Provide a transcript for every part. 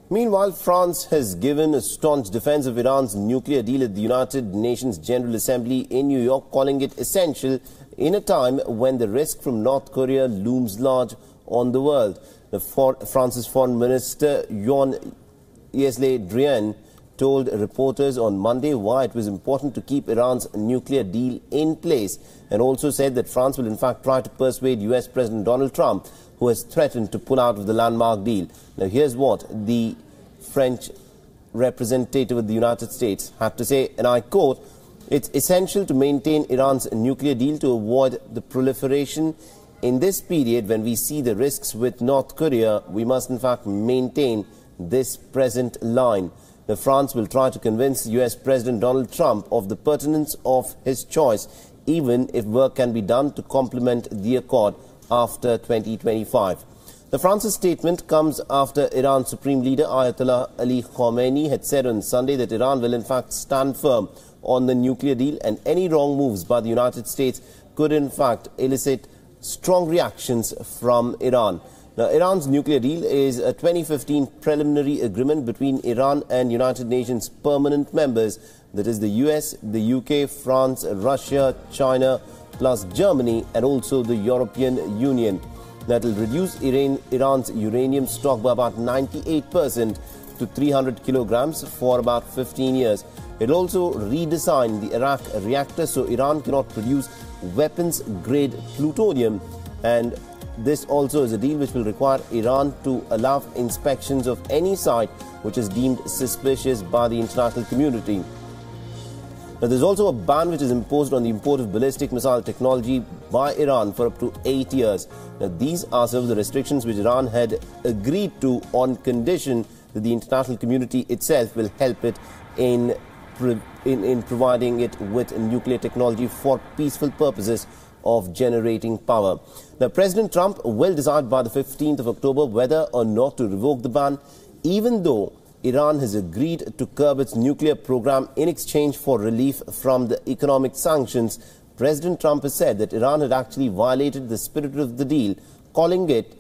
Meanwhile, France has given a staunch defense of Iran's nuclear deal at the United Nations General Assembly in New York, calling it essential in a time when the risk from North Korea looms large on the world. France's Foreign Minister Jean-Yves Drian told reporters on Monday why it was important to keep Iran's nuclear deal in place, and also said that France will in fact try to persuade US President Donald Trump, who has threatened to pull out of the landmark deal. Now here's what the French representative of the United States had to say, and I quote, "It's essential to maintain Iran's nuclear deal to avoid the proliferation. In this period, when we see the risks with North Korea, we must in fact maintain this present line." Now, France will try to convince US President Donald Trump of the pertinence of his choice, even if work can be done to complement the accord after 2025. The France's statement comes after Iran's Supreme Leader Ayatollah Ali Khamenei had said on Sunday that Iran will in fact stand firm on the nuclear deal, and any wrong moves by the United States could in fact elicit strong reactions from Iran. Now, Iran's nuclear deal is a 2015 preliminary agreement between Iran and United Nations permanent members, that is the US, the UK, France, Russia, China, plus Germany, and also the European Union. That will reduce Iran's uranium stock by about 98% to 300 kilograms for about 15 years. It will also redesign the Iraq reactor so Iran cannot produce weapons-grade plutonium, and this also is a deal which will require Iran to allow inspections of any site which is deemed suspicious by the international community. Now, there's also a ban which is imposed on the import of ballistic missile technology by Iran for up to 8 years. Now, these are some of the restrictions which Iran had agreed to on condition that the international community itself will help it in providing it with nuclear technology for peaceful purposes of generating power. Now, President Trump will decide by the 15th of October whether or not to revoke the ban, even though Iran has agreed to curb its nuclear program in exchange for relief from the economic sanctions. President Trump has said that Iran had actually violated the spirit of the deal, calling it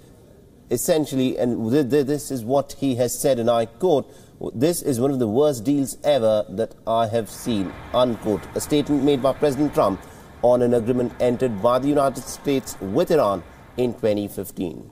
essentially, and this is what he has said, and I quote, "This is one of the worst deals ever that I have seen," unquote. A statement made by President Trump on an agreement entered by the United States with Iran in 2015.